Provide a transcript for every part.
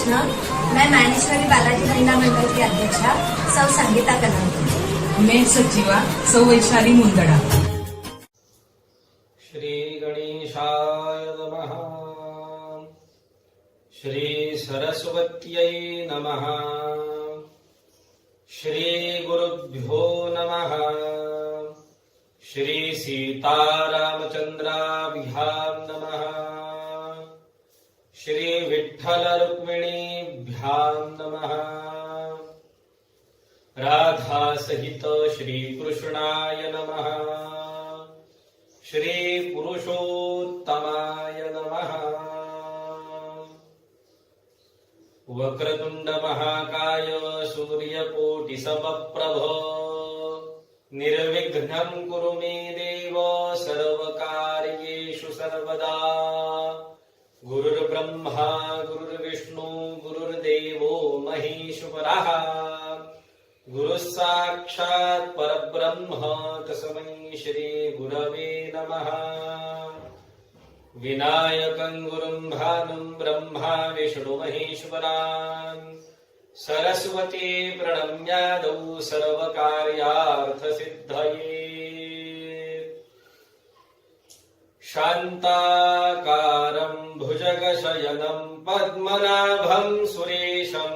कृष्ण। मैं मानेश्वरी बालाजी महिला मंडल की अध्यक्षा सौ संगीता कदम। मैं सचिवा सौ वैशाली मुंदडा। श्री गणेशाय नमः। श्री सरस्वत्यै नमः। श्री गुरुभ्यो नमः। श्री सीतारामचंद्राभ्यां नमः। श्री विठ्ठल रुक्मिणीभ्यां नमः। राधा सहित श्री कृष्णाय नमः। श्री पुरुषोत्तमाय नमः। वक्रतुंड महाकाय सूर्यकोटि समप्रभ निर्विघ्नं कुरु मे देव सर्वकार्येषु सर्वदा। गुरुर्ब्रह्मा गुरुर्विष्णु गुरुर्देवो महेश्वरः गुरुः साक्षात् परब्रह्म तस्मै श्री गुरवे नमः। विनायकं गुरुं भानुं ब्रह्मा विष्णु महेश्वरान् सरस्वती प्रणम्यादौ सर्वकार्यार्थसिद्धये। शान्ताकारं भुजगशयनं पद्मनाभं सुरेशं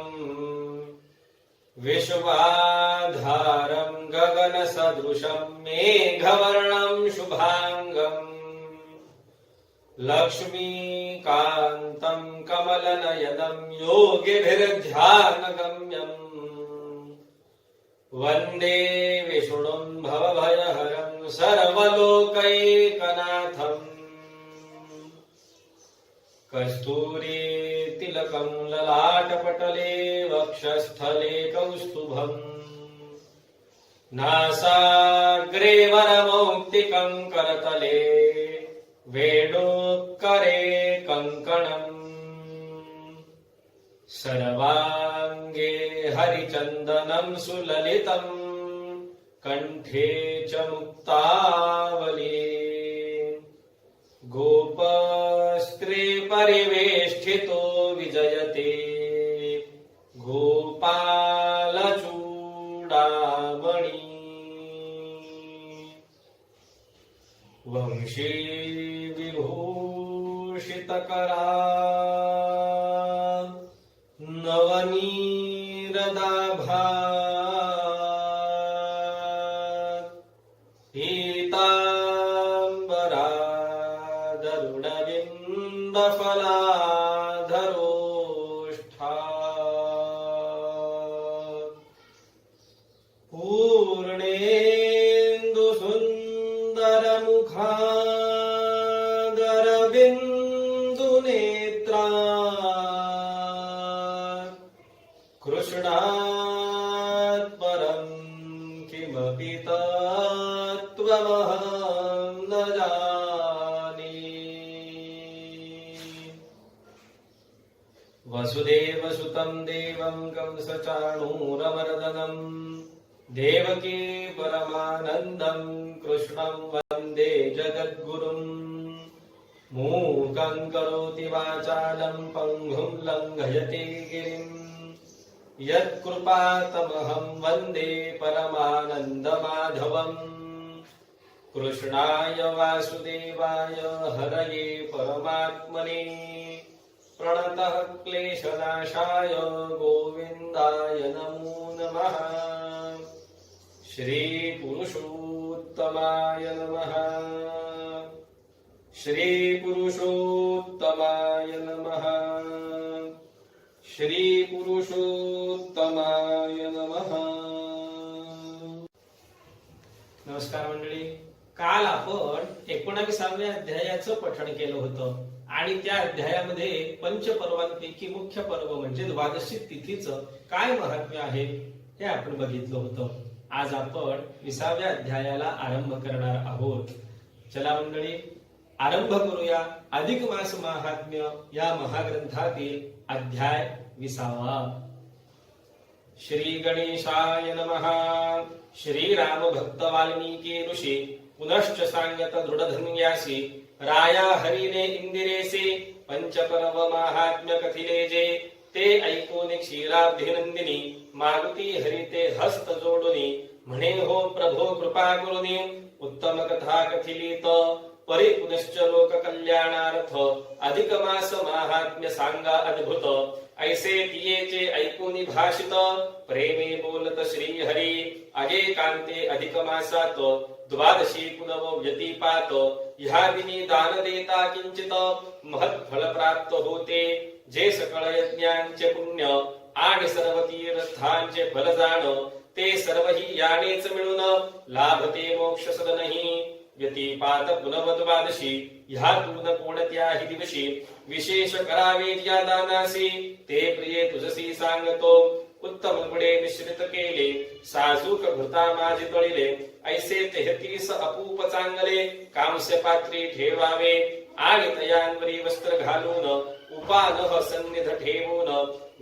विश्वाधारं गगनसदृशं मेघवर्णं शुभांगम् लक्ष्मीकान्तं कमलनयनं योगिभिर्ध्यानगम्यम् वन्दे विष्णुं भवभयहरं सर्वलोकैकनाथम्। कस्तूरीतिलकं ललाटपटले वक्षस्थले कौस्तुभम् नासाग्रे वरमौक्तिकं करतले वेणुकरे कङ्कणम्। सर्वाङ्गे हरिचन्दनं सुललितं कण्ठे च मुक्तावली। गोपस्त्री परिवेष्टितो विजयते गोपालचूडामणि। वंशी विभूषितकरा नवनीरदाभा पीताम्बरा दरुणबिम्बफलाधरोष्ठा पूर्णेन्दुसुन्दरमुखादरबिन्दुनेत्रा कृष्णात् परं किमपि तत्त्वमहं न जाने। वसुदेवसुतं देवं कंसचाणूरमर्दनं देवकी परमानन्दं कृष्णं वन्दे जगद्गुरुम्। मूकं करोति वाचालं पङ्गुं लङ्घयते गिरिम् यत्कृपातमहं वन्दे परमानन्दमाधवम्। कृष्णाय वासुदेवाय हरये परमात्मने प्रणतः क्लेशनाशाय गोविन्दाय नमो नमः। श्रीपुरुषोत्तमाय नमः। श्रीपुरुषोत्तमाय नमः। श्रीपुरुषोत्तमाय नमः। नमस्कार मंडळी, काल आपण 19व्या अध्यायाचं पठण केलं होतं आणि त्या अध्यायामध्ये पंचपर्वांपैकी मुख्य पर्व म्हणजे द्वादशी तिथीचं काय महात्म्य आहे हे आपण बघितलं होतं। आज आपण 20व्या अध्यायाला आरंभ करणार आहोत। चला मंडळी, आरंभ करूया अधिक मास महात्म्य या महाग्रंथातील अध्याय 20वा। श्री गणेशाय नमः। श्री राम भक्त वाल्मीकी ऋषी पुनश्च सांगत दृढधन्यासी राया हरिने इंदिरेसे पंचपर्व महात्म्य कथिले जे ते ऐकून क्षीराब्धिनंदिनी मारुती हरिते हस्त जोडुनी म्हणे हो प्रभो कृपा करुनी उत्तम कथा कथिलीत परी पुनश्च लोक कल्याणार्थ अधिक मास महात्म्य सांगा अद्भुत ऐसे तियेचे ऐकून भाषित प्रेमे बोलत श्री हरी अगे कांते अधिक मासात द्वादशी पुनव व्यतिपात ह्या दिनी दान देता किंचित महत् फल प्राप्त होते जे सकळ यज्ञांचे पुण्य आणि सर्व तीर्थांचे फल जाण ते सर्वही यानेच मिळून लाभते मोक्ष सदनही व्यतिपात पुनवद्वादशी ह्यातून कोणत्याही दिवशी विशेष करावे या दानासी ते प्रिये तुझसी सांगतो उत्तम गुणे मिश्रित केले साजूक घृता माझे तळिले ऐसे 33 अपूप चांगले कांस्य पात्री ठेवावे आणि तयांवरी वस्त्र घालून उपानह सन्निध ठेवून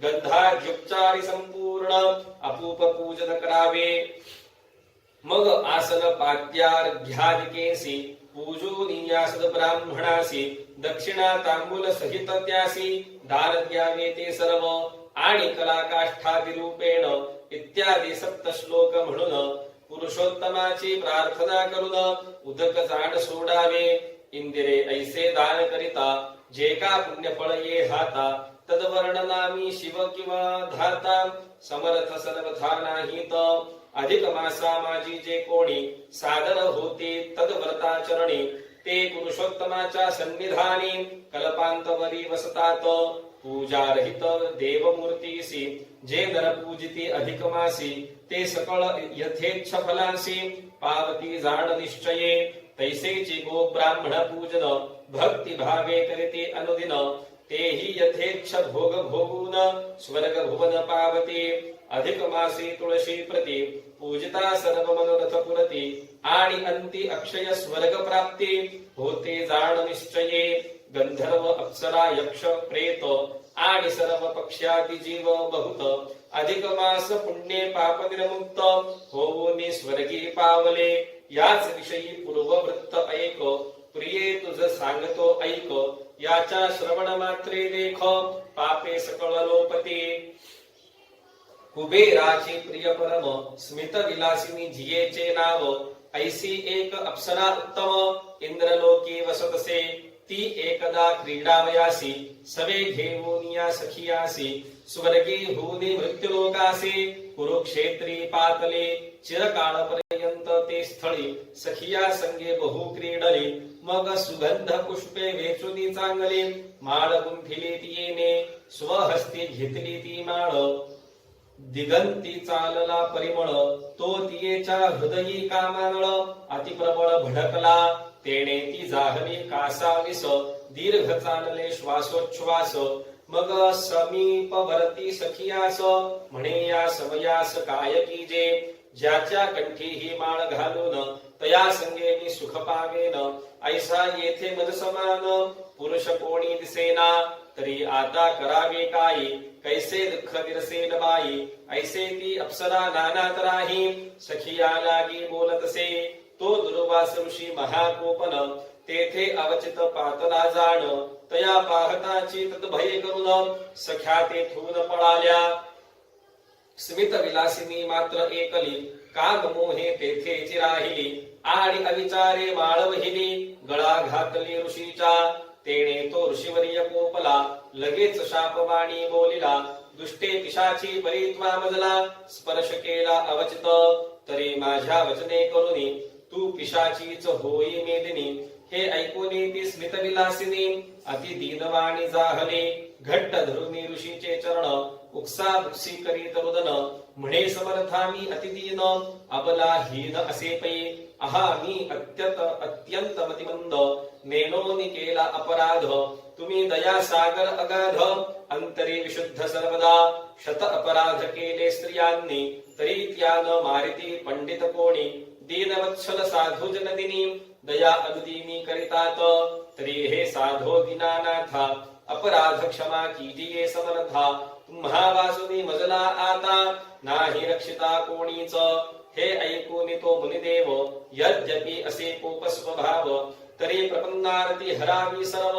गंधाद्युपचारी संपूर्ण अपूप पूजन करावे मग आसन पात्यार्घ्यादिकेसी पूजोनीयासद ब्राह्मणासी दक्षिणा तांबूल सहित त्यासी दान द्यावे ते सर्व आणि कलाकाष्ठादी रूपेण इत्यादी 7 श्लोक म्हणून पुरुषोत्तमाची प्रार्थना करून उदक जाण सोडावे इंदिरे ऐसे दान करिता जे का पुण्यफळ ये हाता तद्वर्णनामी शिव किंवा धाता समर्थ सर्वथा नाहीत अधिक मासा माझी जे कोणी सादर होते तद्व्रताचरणी ते पुरुषोत्तमाच्या सन्निधानी कल्पांतवरी वसतात पूजारहित देवमूर्तीसी जे नर पूजिती अधिक मासी ते सकळ यथेच्छ फलांसी पावती जाण निश्चये तैसेची गो ब्राह्मण पूजन भक्ती भावे करिते अनुदिन तेही यथेच्छ भोग भोगून स्वर्ग भुवन पावते अधिक मासी तुळशी प्रती पूजिता सर्व मनोरथ पुरती आणि अंती अक्षय स्वर्ग प्राप्ती होते जाण निश्चये गंधर्व अप्सरा यक्ष प्रेत आणि सर्व पक्ष्यादी जीव बहुत अधिक मास पुण्ये पाप निर्मुक्त होऊन स्वर्गी पावले याच विषयी पूर्ववृत्त ऐक प्रिये तुझ सांगतो ऐक याच्या श्रवण मात्रे देख पापे सकळ लोपते कुबेराची प्रिय परम स्मित विलासिनी जियेचे नाव ऐसी एक अप्सरा उत्तम इंद्रलोकी वसतसे ती एकदा क्रीडावयासी सवे घेऊन या सखियासी स्वर्गी होनी मृत्युलोकासी कुरुक्षेत्री पातले चिरकाळपर्यंत ते स्थळी सखिया संगे बहु क्रीडली मग सुगंध पुष्पे वेचुनी चांगली माळ गुंफिली तियेने स्वहस्ती घेतली ती माळ दिगंती चालला परिमळ तो तियेच्या हृदयी कामानळ अतिप्रबळ भडकला तेने ती जाहली कासाविस दीर्घ चालले श्वासोच्छ्वास मग समीपवर्ती सखियास म्हणे या समयास काय कीजे ज्याच्या कंठी ही माळ घालून तया संगे मी सुख पावेन ऐसा येथे मज समान पुरुष कोणी दिसेना तरी आता करावे काय कैसे दुःख दिरसेन बाई ऐसे ती अप्सरा नाना तराही सखिया लागी बोलतसे तो दुर्वास ऋषी महाकोपन तेथे अवचित पातला जाण तया पाहताची तद्भय करून सख्या तेथून पळाल्या स्मित विलासिनी मात्र एकली काग मोहे तेथेची राहिली आणि अविचारे माळ वहिली गळा घातली ऋषीचा तेने तो ऋषीवर्य कोपला लगेच शापवाणी बोलिला दुष्टे पिशाची बरी त्वा मजला स्पर्श केला अवचित तरी माझ्या वचने करुनी तू पिशाचीच होई मेदिनी हे ऐकूनी ती स्मित विलासिनी अति दीनवाणी जाहले घट्ट धरुनी ऋषीचे चरण उक्सा बुक्सी करीत रुदन म्हणे समर्थामी अतिदीन अबला हीन असे पै अहा मी अत्यंत मतिमंद नेनोनी केला अपराध तुम्ही दया सागर अगाध अंतरी विशुद्ध सर्वदा शत अपराध केले स्त्रियांनी तरी त्यान मारिती पंडित कोणी दीनवत्सल साधू जनदिनी दया अनुदिनी करितात तरी हे साधो दीनानाथा अपराध क्षमा कीजिये समर्था तुम्हा वासुनी मजला आता नाही रक्षिता कोणीच हे ऐकून तो मुनिदेव यद्यपि असे कोप स्वभाव तरी प्रपन्नारती हरावी सर्व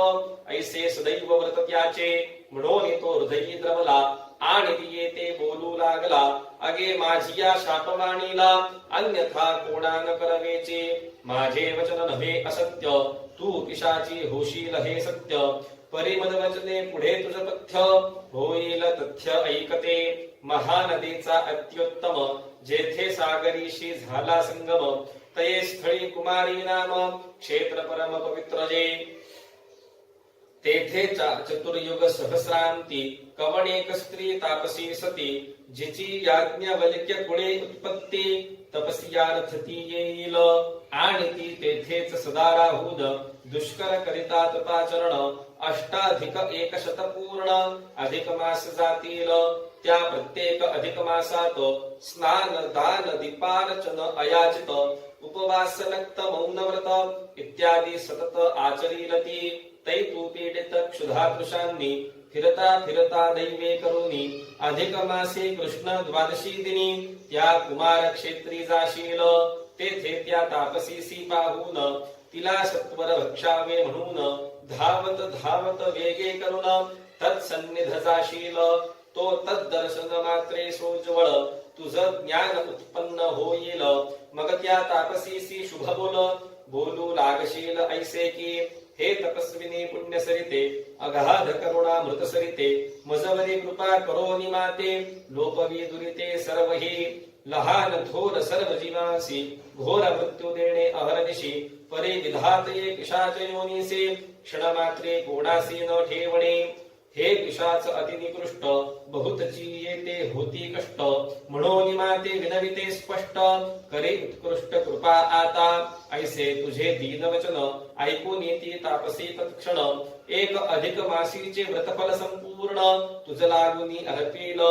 ऐसे सदैव व्रत त्याचे म्हणून तो हृदयी द्रवला आणि ती येते बोलू लागला अगे माझिया शापवाणीला अन्यथा कोणा न करवेचे माझे वचन नव्हे असत्य तू पिशाची होशील हे सत्य परिमद वचने पुढे तुझ पथ्य होईल तथ्य ऐकते महानदीचा अत्युत्तम जेथे सागरीशी झाला संगम तये स्थळी कुमारी नाम क्षेत्र परम पवित्र जे तेथे चतुर्युग सहस्रांती कवणेक स्त्री तापसी सती जिची याज्ञवल्क्य कुळे उत्पत्ती तपस्यार्थ ती येईल आणि ती तेथेच सदा राहून दुष्कर करिता तथाचरण अष्टाधिक 100 पूर्ण अधिक मास जातील त्या प्रत्येक अधिक मासात स्नान दान दीपार्चन अयाचित उपवास नक्त मौन व्रत इत्यादी सतत आचरीलती तै तू पीडित क्षुधातृषांनी फिरता फिरता दैवे करुणी अधिक मासे कृष्ण द्वादशी दिनी त्या कुमार क्षेत्री जाशील तेथे त्या तापसीसी पाहून तिला सत्वर भक्षावे म्हणून धावत धावत वेगे करून तत्सन्निध जाशील तो तद्दर्शन मात्रे सोज्वळ तुझ ज्ञान उत्पन्न होईल मग त्या तापसीसी शुभ बोलू लागशील ऐसे की हे तपस्विनी पुण्य सरिते अगाध करुणा मृत सरिते मजवरी कृपा करोनी माते लोपवी दुरिते सर्व ही लहान थोर सर्व जीवासी घोर मृत्यू देणे अहरनिशी परे विधातये पिशाच योनीसे क्षणमात्रे कोणासी न ठेवणे हे पिशाच अति निकृष्ट बहुतची येते होती कष्ट म्हणून माते विनविते स्पष्ट करे उत्कृष्ट कृपा आता ऐसे तुझे दीन वचन ऐकून येती तापसी तत्क्षण एक अधिक मासीचे व्रतफल संपूर्ण तुझ लागुनी अर्पील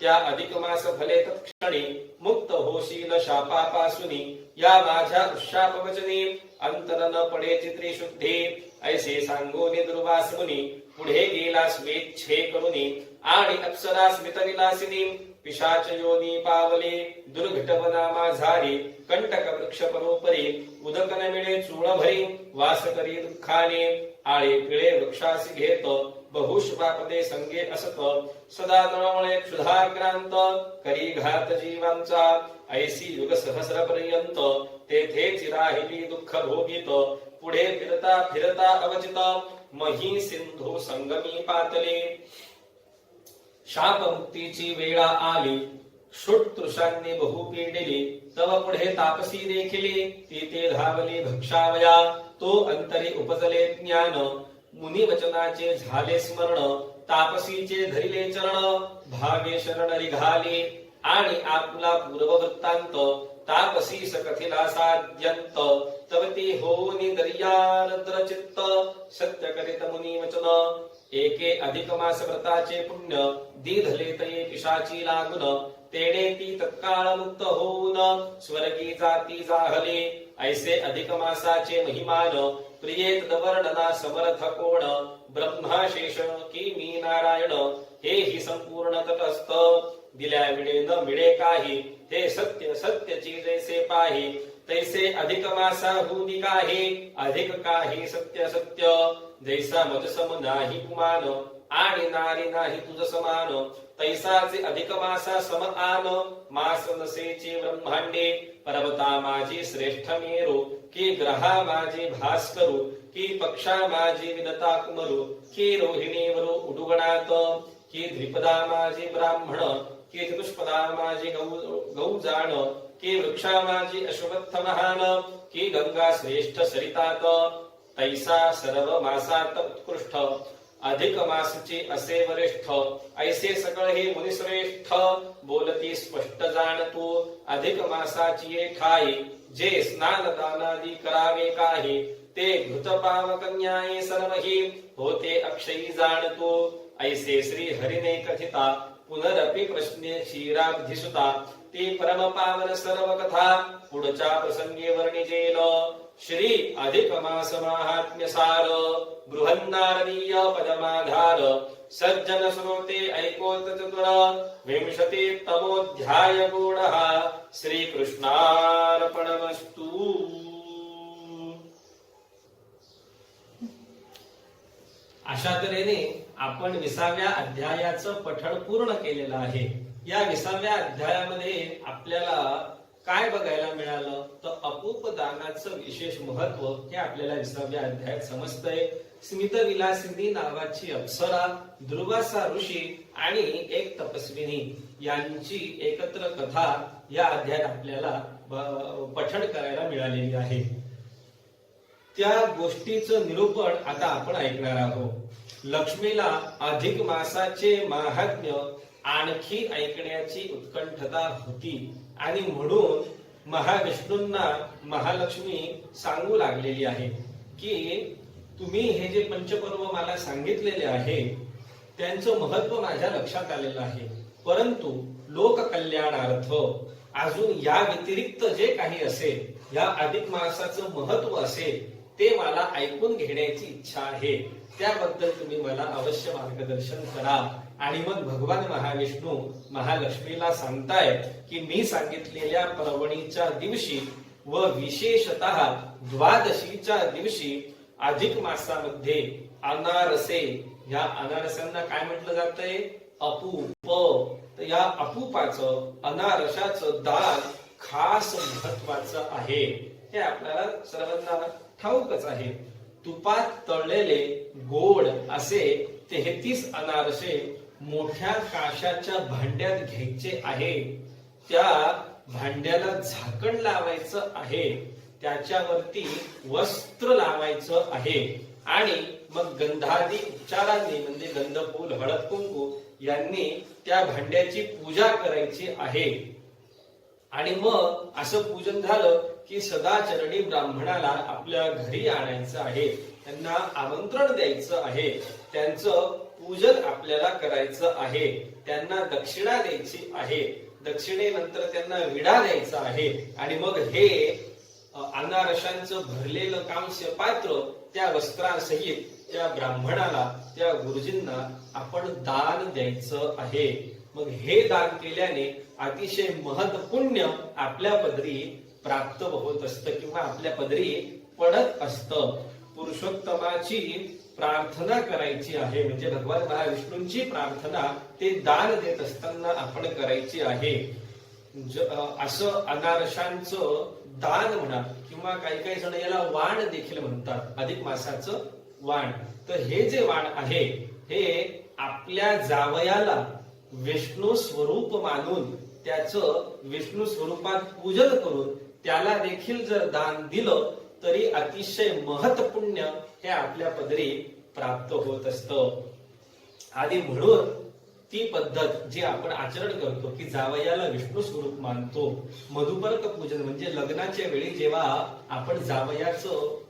त्या अधिक मास फले तत्क्षणी मुक्त होशील शापापासुनी या माझ्या शाप वचनी अंतर न पडे चित्री शुद्धी ऐसे सांगोनी दुर्वास मुनी पुढे गेला स्वेच्छे करुनी आणि अप्सरा स्मित विलासिनी पिशाच योनी पावले दुर्घटवना माझारी कंटक वृक्ष परोपरी उदक न मिळे चूळ भरी वास करी दुःखाने आळे पिळे वृक्षासी घेत बहुष्पापदे संगे असत सदा तळमळे क्षुधाक्रांत करी घात जीवांचा ऐसी युग सहस्र पर्यंत तेथे राहिली दुःख भोगीत पुढे फिरता फिरता अवचित मही सिंधू संगमी पातले शाप मुक्तीची वेळा आली क्षुतृषांनी बहु पीडिली तव पुढे तापसी देखिली ती ते धावली भक्षावया तो अंतरी उपजले ज्ञान मुनी वचनाचे झाले स्मरण तापसीचे धरिले चरण भागे शरण निघाले आणि आपला पूर्व वृत्तांत तापसीस कथिला साध्यंत तवती होनी दर्यारद्र चित्त सत्य करित मुनी वचन एके अधिक मास व्रताचे पुण्य दीधले तये पिशाची लागुन तेणे ती तत्काळ मुक्त होऊन स्वर्गी जाती जाहले ऐसे अधिक मासाचे महिमान प्रियेत वर्णना समर्थ कोण ब्रह्मा शेष की मी नारायण हे ही संपूर्ण तटस्थ दिल्या विडे न मिळे काही हे सत्य सत्यची जैसे पाही तैसे अधिक मासा हुनी काही अधिक काही सत्य सत्य जैसा मजसम नाही कुमान आणि नारी नाही तुझ समान तैसाचे अधिक मासा सम आन मास नसेचे ब्रह्मांडे पर्वता माझी श्रेष्ठ मेरू की ग्रहा माझे भास्करू की पक्षा माझी विनता कुमरू की रोहिणी वरू उडुगणात की द्विपदा माझी ब्राह्मण की चतुष्पदा माझी गौ जाण की वृक्षा माझी अश्वत्थ महान की गंगा श्रेष्ठ सरितात तैसा सर्व मासात उत्कृष्ट अधिक मासचे असे वरिष्ठ ऐसे सकळ हे मुनिश्रेष्ठ बोलती स्पष्ट जाण तू अधिक मासाची ठाई जे स्नान दानादी करावे काही ते घृत पावकन्याये सर्वही होते अक्षयी जाण तू ऐसे श्री हरिने कथिता पुनरपि प्रश्ने क्षीराब्धिसुता ती परम पावन सर्व कथा पुढच्या प्रसंगी वर्णिजेल श्री अधिक मास महात्म्य सार बृहन्नारदीय पदमाधार सज्जन श्रोते ऐकोत चतुर विंशति तमोध्याय गूढः श्री कृष्णार्पणमस्तु। अशा तऱ्हेने आपण 20व्या अध्यायाचं पठण पूर्ण केलेलं आहे. या 20व्या अध्यायामध्ये आपल्याला काय बघायला मिळालं तर अपूपदानाचं विशेष महत्व हे आपल्याला 20व्या अध्यायात समजतंय. स्मितविलासिनी नावाची अप्सरा, दुर्वासा ऋषी आणि एक तपस्विनी यांची एकत्र कथा या अध्यायात आपल्याला पठण करायला मिळालेली आहे. त्या गोष्टीचं निरूपण आता आपण ऐकणार आहोत. लक्ष्मीला अधिक मासाचे महात्म्य आणखी ऐकण्याची उत्कंठता होती आणि म्हणून महाविष्णूंना महालक्ष्मी सांगू लागलेली आहे की तुम्ही हे जे पंचपर्व मला सांगितलेले आहे त्यांचं महत्व माझ्या लक्षात आलेलं आहे, परंतु लोककल्याणार्थ अजून या व्यतिरिक्त जे काही असेल, या अधिक मासाचं महत्व असेल ते मला ऐकून घेण्याची इच्छा आहे. त्याबद्दल तुम्ही मला अवश्य मार्गदर्शन करा. आणि मग भगवान महाविष्णू महालक्ष्मीला सांगताय की मी सांगितलेल्या पर्वणीच्या दिवशी व विशेषतः द्वादशीच्या दिवशी अधिक मासामध्ये अनारसे, या अनारसांना काय म्हटलं जातंय? अपूप. तर या अपूपाचं, अनारसाचं दान खास महत्वाचं आहे. हे आपल्याला सर्वांना ठाऊकच आहे. तुपात तळलेले गोड असे 33 अनारसे मोठ्या काशाच्या भांड्यात घ्यायचे आहे. त्या भांड्याला झाकण लावायचं आहे, त्याच्यावरती वस्त्र लावायचं आहे आणि मग गंधादी उपचारांनी म्हणजे गंधफूल, हळद, कुंकू यांनी त्या भांड्याची पूजा करायची आहे. आणि मग असं पूजन झालं की सदाचरणी ब्राह्मणाला आपल्या घरी आणायचं आहे, त्यांना आमंत्रण द्यायचं आहे, त्यांचं पूजन आपल्याला करायचं आहे, त्यांना दक्षिणा द्यायची आहे, दक्षिणेनंतर त्यांना विडा द्यायचा आहे. आणि मग हे अनारशांचं भरलेलं कांस्य पात्र त्या वस्त्रासहित त्या ब्राह्मणाला, त्या गुरुजींना आपण दान द्यायचं आहे. मग हे दान केल्याने अतिशय महत्पुण्य आपल्या पदरी प्राप्त होत असतं किंवा आपल्या पदरी पडत असतं. पुरुषोत्तमाची प्रार्थना करायची आहे, म्हणजे भगवान महाविष्णूंची प्रार्थना ते दान देत असताना आपण करायची आहे. असं अनारशांचं दान म्हणा किंवा काही काही जण याला वाण देखील म्हणतात, अधिक मासाचं वाण. तर हे जे वाण आहे हे आपल्या जावयाला विष्णू स्वरूप मानून त्याचं विष्णू स्वरूपात पूजन करून त्याला देखील जर दान दिलं तरी अतिशय महत्पुण्य हे आपल्या पदरी प्राप्त होत असतं. आणि म्हणून ती पद्धत जी आपण आचरण करतो की जावयाला विष्णू स्वरूप मानतो. मधुपर्क पूजन म्हणजे लग्नाच्या वेळी जेव्हा आपण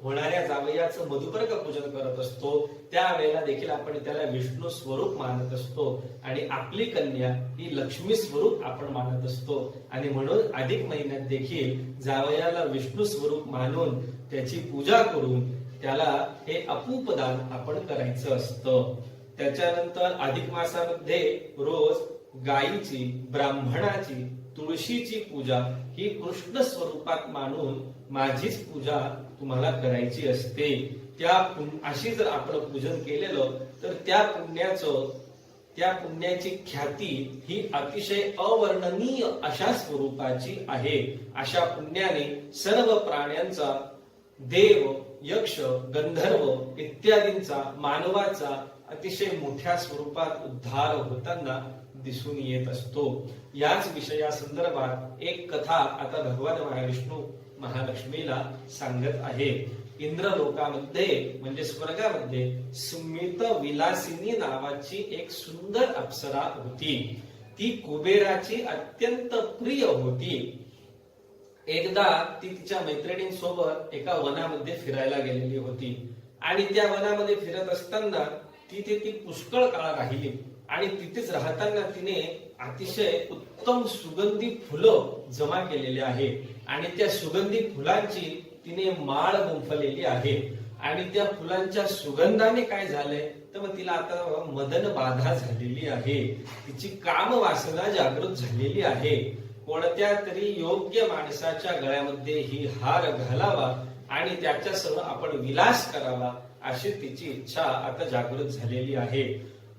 होणाऱ्या जावयाचं मधुपर्क पूजन करत असतो त्यावेळेला देखील आपण त्याला विष्णू स्वरूप मानत असतो आणि आपली कन्या ही लक्ष्मी स्वरूप आपण मानत असतो. आणि म्हणून अधिक महिन्यात देखील जावयाला विष्णू स्वरूप मानून त्याची पूजा करून त्याला हे अपूपदान आपण करायचं असतं. त्याच्यानंतर अधिक मासामध्ये रोज गायीची, ब्राह्मणाची, तुळशीची पूजा ही कृष्ण स्वरूपात मानून माझीच पूजा तुम्हाला करायची असते. अशी जर आपण पूजन केलेलं तर त्या पुण्याची ख्याती ही अतिशय अवर्णनीय अशा स्वरूपाची आहे. अशा पुण्याने सर्व प्राण्यांचा, देव, यक्ष, गंधर्व इत्यादींचा, मानवाचा अतिशय मोठ्या स्वरूपात उद्धार होताना दिसून येत असतो. याच विषयासंदर्भात एक कथा आता भगवान महाविष्णू महालक्ष्मीला सांगत आहे. इंद्रलोकामध्ये म्हणजे स्वर्गामध्ये स्मित विलासिनी नावाची एक सुंदर अप्सरा होती. ती कुबेराची अत्यंत प्रिय होती. एकदा ती तिच्या मैत्रिणींसोबत एका वनामध्ये फिरायला गेलेली होती आणि त्या वनामध्ये फिरत असताना तिथे ती पुष्कळ काळ राहिली आणि तिथेच राहताना तिने अतिशय उत्तम सुगंधी फुलं जमा केलेली आहे आणि त्या सुगंधी फुलांची तिने माळ गुंफलेली आहे. आणि त्या फुलांच्या सुगंधाने काय झालंय तर मग तिला आता मदन बाधा झालेली आहे. तिची काम वासना जागृत झालेली आहे. कोणत्या तरी योग्य माणसाच्या गळ्यामध्ये ही हार घालावा आणि त्याच्यासह आपण विलास करावा अशी तिची इच्छा आता जागृत झालेली आहे.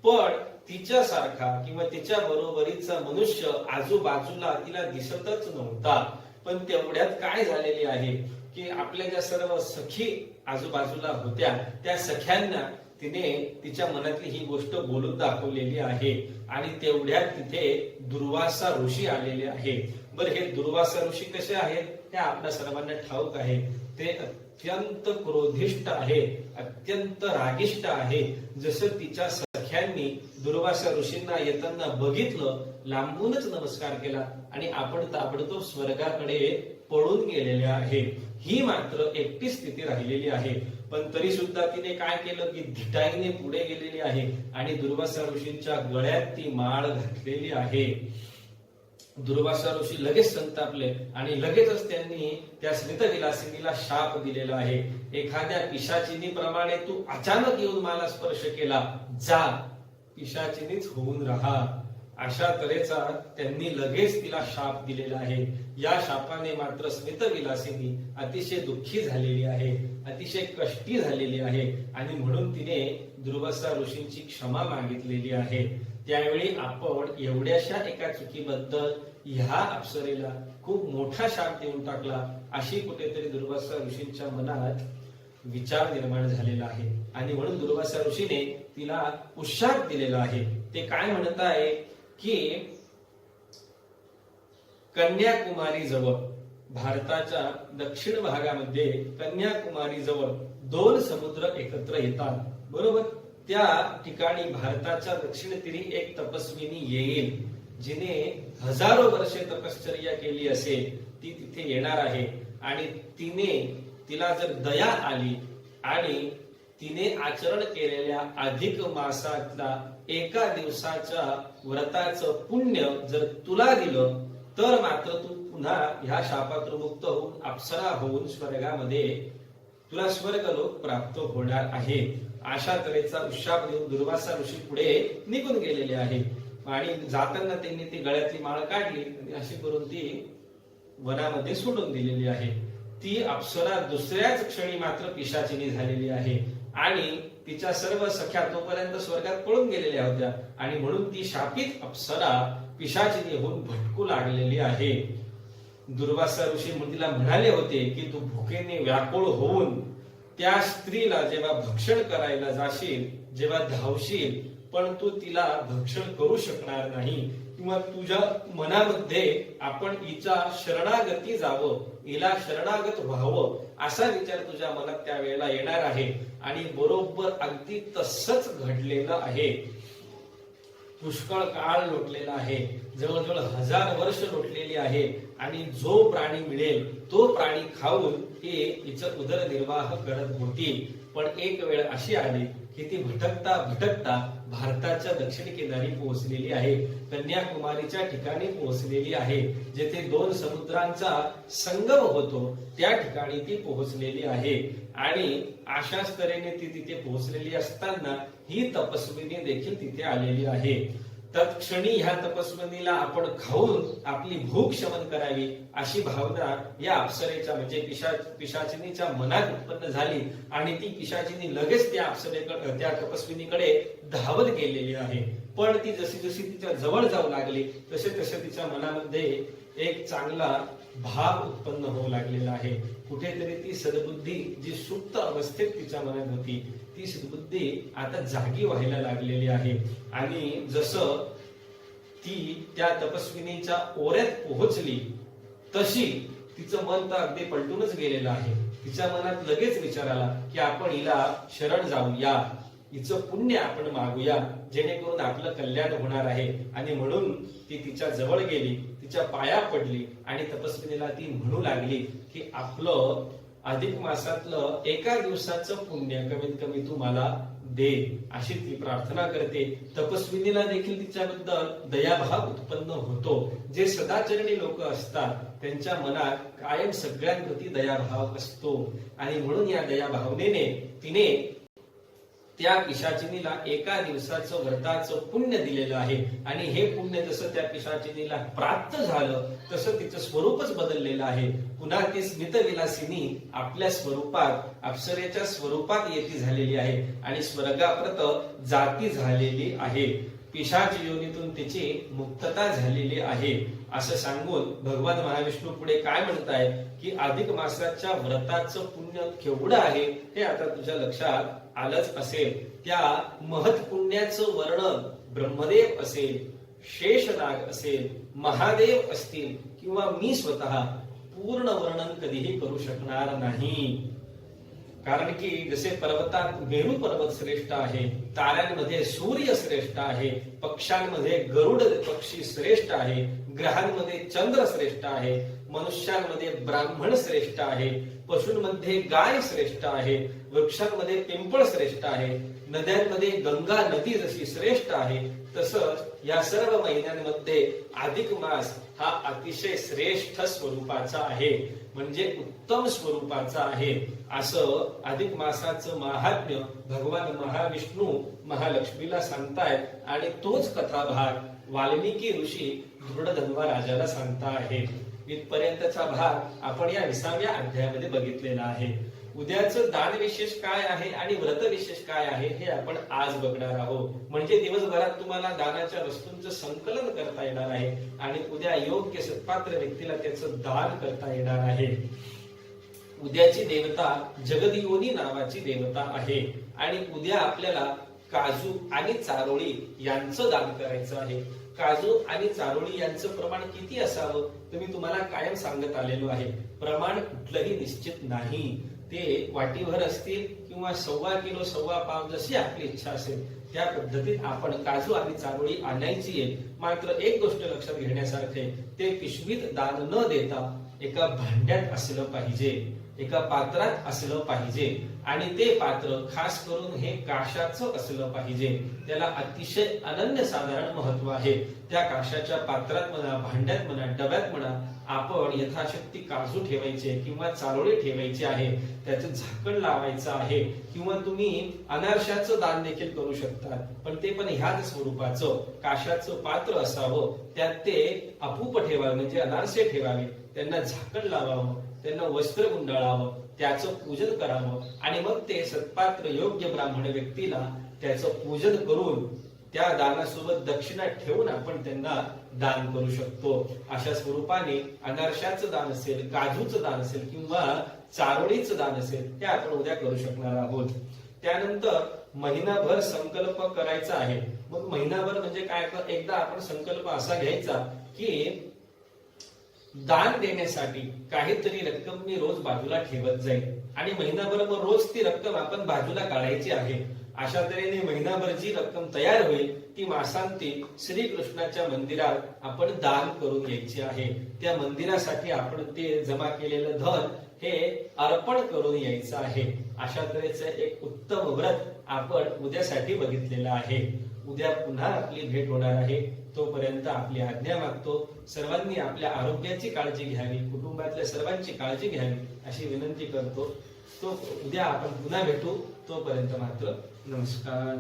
पण तिच्यासारखा किंवा तिच्या बरोबरीचा मनुष्य आजूबाजूला तिला दिसतच नव्हता. पण तेवढ्यात काय झालेली आहे की आपल्या ज्या सर्व सखी आजूबाजूला होत्या त्या सख्यांना तिने तिच्या मनातली ही गोष्ट बोलून दाखवलेली आहे. आणि तेवढ्यात तिथे दुर्वासा ऋषी आलेले आहे. बरं, हे दुर्वासा ऋषी कसे आहेत हे आपल्या सर्वांना ठाऊक आहे. ते अत्यंत क्रोधिष्ट आहे, अत्यंत रागिष्ट आहे. जसं तिच्या सख्यांनी दुर्वासा ऋषींना येताना बघितलं, लांबूनच नमस्कार केला आणि आपण ताबडतोब स्वर्गाकडे पळून गेलेले आहे. ही मात्र एकटी स्थिती राहिलेली आहे. पण तरी सुद्धा तिने काय केलं की धिटाईने पुढे गेलेली आहे आणि दुर्वासा ऋषींच्या गळ्यात ती माळ घातलेली आहे. दुर्वासा ऋषी लगेच संतापले आणि लगेचच त्यांनी त्या स्मितविलासिनीला शाप दिलेला आहे. एखाद्या पिशाचिनीप्रमाणे तू अचानक येऊन मला स्पर्श केला, जा पिशाचिनीच होऊन राहा, अशा तऱ्हेचा त्यांनी लगेच तिला शाप दिलेला आहे. या शापाने मात्र स्मितविलासिनी अतिशय दुःखी झालेली आहे, अतिशय कष्टी झालेली आहे आणि म्हणून तिने दुर्वासा ऋषींची क्षमा मागितलेली आहे. त्यावेळी आपण एवढ्याशा एका चुकीबद्दल ह्या अप्सरेला खूप मोठा शाप देऊन टाकला, अशी कुठेतरी दुर्वासा ऋषींच्या मनात विचार निर्माण झालेला आहे. आणि म्हणून दुर्वासा ऋषीने तिला उशाप दिलेला आहे. ते काय म्हणत आहे की कन्याकुमारी जवळ, भारताच्या दक्षिण भागामध्ये कन्याकुमारी जवळ 2 समुद्र एकत्र येतात, बरोबर. त्या ठिकाणी भारताच्या दक्षिण तीरी एक तपस्विनी येईल, जिने हजारो वर्षे तपश्चर्या केली असेल. ती तिथे येणार आहे आणि तिला जर दया आली आणि तिने आचरण केलेल्या अधिक मासातला एका दिवसाच्या व्रताचं पुण्य जर तुला दिलं तर मात्र तू पुन्हा ह्या शापातून मुक्त होऊन अप्सरा होऊन स्वर्गामध्ये तुला स्वर्गलोक प्राप्त होणार आहे. अशा तऱ्हेचा उशाप देऊन दुर्वासा ऋषी पुढे निघून गेलेले आहे. आणि जाताना त्यांनी ती गळ्यातली माळ काढली आणि अशी करून ती वनामध्ये सोडून दिलेली आहे. ती अप्सरा दुसऱ्याच क्षणी मात्र पिशाचिनी झालेली आहे आणि तिच्या सर्व सख्या तोपर्यंत स्वर्गात पळून गेलेल्या होत्या आणि म्हणून ती शापित अप्सरा पिशाचिनी होऊन भटकू लागलेली आहे. दुर्वासा ऋषी तिला म्हणाले होते की तू भुकेने व्याकुळ होऊन त्या स्त्रीला जेव्हा भक्षण करायला जाशील, जेव्हा धावशील, पण तू तिला भक्षण करू शकणार नाही किंवा तुझ्या मनामध्ये आपण हिच्या शरणागती जावं, हिला शरणागत व्हावं असा विचार तुझ्या मनात त्यावेळेला येणार आहे. आणि बरोबर अगदी तसंच घडलेलं आहे. पुष्कळ काळ लोटलेला आहे, जवळजवळ 1000 वर्ष लोटलेली आहे आणि जो प्राणी मिळेल तो प्राणी खाऊन हे हिचं उदरनिर्वाह करत होती. पण एक वेळ अशी आली की ती भटकता भटकता भारताच्या दक्षिण किनारी पोहोचलेली आहे, कन्याकुमारीच्या ठिकाणी पोहोचलेली आहे, जेथे 2 समुद्रांचा संगम होतो त्या ठिकाणी ती पोहोचलेली आहे. आणि अशाच तऱ्हेने ती तिथे पोहोचलेली असताना ही तपस्विनी देखील तिथे आलेली आहे. तत्क्षणी ह्या तपस्विनीला आपण खाऊन आपली भूक शमन करावी अशी भावना या अप्सरेच्या म्हणजे पिशाचिनीच्या मनात उत्पन्न झाली आणि ती पिशाचिनी लगेच त्या अप्सरेकडे, त्या तपस्विनीकडे धावत गेलेली आहे. पण ती जशी जशी तिच्या जवळ जाऊ लागली तसे तसे तिच्या मनामध्ये एक चांगला भाव उत्पन्न होऊ लागलेला आहे. कुठेतरी ती सद्बुद्धी जी सुप्त अवस्थेत तिच्या मनात होती ती सद्बुद्धी आता जागी व्हायला लागलेली आहे. आणि जसं ती त्या तपस्विनीच्या ओऱ्यात पोहोचली तशी तिचं मन तर अगदी पलटूनच गेलेलं आहे. तिच्या मनात लगेच विचार आला की आपण हिला शरण जाऊया, हिचं पुण्य आपण मागूया, जेणेकरून आपलं कल्याण होणार आहे. आणि म्हणून ती तिच्या जवळ गेली, तिच्या पाया पडली आणि तपस्विनीला ती म्हणू लागली की आपलं अधिक मासातलं एका दिवसाचं पुण्य कमीत कमी तू मला दे, अशी ती प्रार्थना करते. तपस्विनीला देखील तिच्याबद्दल दयाभाव उत्पन्न होतो. जे सदाचरणी लोक असतात त्यांच्या मनात कायम सगळ्यांप्रती दयाभाव असतो आणि म्हणून या दयाभावनेने तिने त्या पिशाचिनीला एका दिवसाचं व्रताचं पुण्य दिलेलं आहे आणि हे पुण्य जसं त्या पिशाचिनीला प्राप्त झालं तसं तिचं स्वरूपच बदललेलं आहे. पुन्हा ती स्मितविलासिनी आपल्या स्वरूपात अप्सरेच्या स्वरूपात येती झालेली आहे आणि स्वर्गाप्रत जाती झालेली आहे. पिशाच योनीतून तिची मुक्तता झालेली आहे असं सांगून भगवान महाविष्णू पुढे काय म्हणताय की अधिक मासाच्या व्रताचं पुण्य केवढं आहे हे आता तुझ्या लक्षात आलंच असेल. त्या महत् पुण्याचं वर्णन ब्रह्मदेव असेल, शेषनाग असेल, महादेव असतील किंवा मी स्वतः पूर्ण वर्णन कधीही करू शकणार नाही. कारण की जसे पर्वतात मेरू पर्वत श्रेष्ठ आहे, ताऱ्यांमध्ये सूर्य श्रेष्ठ आहे, पक्ष्यांमध्ये गरुड पक्षी श्रेष्ठ आहे, ग्रहांमध्ये चंद्र श्रेष्ठ आहे, मनुष्यांमध्ये ब्राह्मण श्रेष्ठ आहे, पशूंमध्ये गाय श्रेष्ठ आहे, वृक्षांमध्ये पिंपळ श्रेष्ठ आहे, नद्यांमध्ये गंगा नदी जशी श्रेष्ठ आहे, तसंच या सर्व महिन्यांमध्ये अधिक मास हा अतिशय श्रेष्ठ स्वरूपाचा आहे, म्हणजे उत्तम स्वरूपाचा आहे. असं अधिक मासाचं महात्म्य भगवान महाविष्णू महालक्ष्मीला सांगतायत आणि तोच कथाभाग वाल्मिकी ऋषी दृढधन्वा राजाला सांगता आहे. इथपर्यंतचा भाग आपण या 20व्या अध्यायामध्ये बघितलेला आहे. उद्याचं दान विशेष काय आहे आणि व्रत विशेष काय आहे हे आपण आज बघणार आहोत. म्हणजे दिवसभरात तुम्हाला दानाच्या वस्तूंचं संकलन करता येणार आहे आणि उद्या योग्य सत्पात्र व्यक्तीला त्याचं दान करता येणार आहे. उद्याची देवता जगदियोनी नावाची देवता आहे आणि उद्या आपल्याला काजू आणि चारोळी यांचं दान करायचं आहे. काजू आणि चारोळी यांचं प्रमाण किती असावं ते मी तुम्हाला कायम सांगत आलेलो आहे. प्रमाण कुठलंही निश्चित नाही. ते वाटीभर असतील किंवा 1.25 किलो 1.25 पाव जशी आपली इच्छा असेल त्या पद्धतीत आपण काजू आणि चारोळी आणायची आहे. मात्र एक गोष्ट लक्षात घेण्यासारखे ते पिशवीत दान न देता एका भांड्यात असलं पाहिजे, एका पात्रात असलं पाहिजे आणि ते पात्र खास करून हे काशाचं असलं पाहिजे. त्याला अतिशय अनन्यसाधारण महत्व आहे. त्या काशाच्या पात्रात म्हणा, भांड्यात म्हणा, डब्यात म्हणा आपण यथाशक्ती काजू ठेवायचे किंवा चारोळी ठेवायची आहे, त्याचं झाकण लावायचं आहे किंवा तुम्ही अनारशाचं दान देखील करू शकता. पण ते पण ह्याच स्वरूपाचं काशाचं पात्र असावं, त्यात ते अपूप ठेवावे म्हणजे अनारसे ठेवावे, त्यांना झाकण लावावं, त्यांना वस्त्र गुंडाळावं, त्याचं पूजन करावं आणि मग ते सत्पात्र योग्य ब्राह्मण व्यक्तीला त्याचं पूजन करून त्या दानासोबत दक्षिणा ठेवून आपण त्यांना दान करू शकतो. अशा स्वरूपाने अनारशाचं दान असेल, काजूचं दान असेल किंवा चारोळीचं दान असेल हे आपण उद्या करू शकणार आहोत. त्यानंतर महिनाभर संकल्प करायचा आहे. मग महिनाभर म्हणजे काय, एकदा आपण संकल्प असा घ्यायचा की दान देण्यासाठी काहीतरी रक्कम मी रोज बाजूला ठेवत जाईल आणि महिनाभर मग रोज ती रक्कम आपण बाजूला काढायची आहे. अशा तऱ्हेने महिनाभर जी रक्कम तयार होईल ती मासांती श्रीकृष्णाच्या मंदिरात आपण दान करून यायची आहे. त्या मंदिरासाठी आपण ते जमा केलेलं धन हे अर्पण करून यायचं आहे. अशा तऱ्हेचं एक उत्तम व्रत आपण उद्यासाठी बघितलेलं आहे. उद्या पुन्हा आपली भेट होणार आहे. तोपर्यंत आपली आज्ञा मागतो. सर्वांनी आपल्या आरोग्याची काळजी घ्यावी, कुटुंबातल्या सर्वांची काळजी घ्यावी अशी विनंती करतो. तो उद्या आपण पुन्हा भेटू. तोपर्यंत मात्र नमस्कार.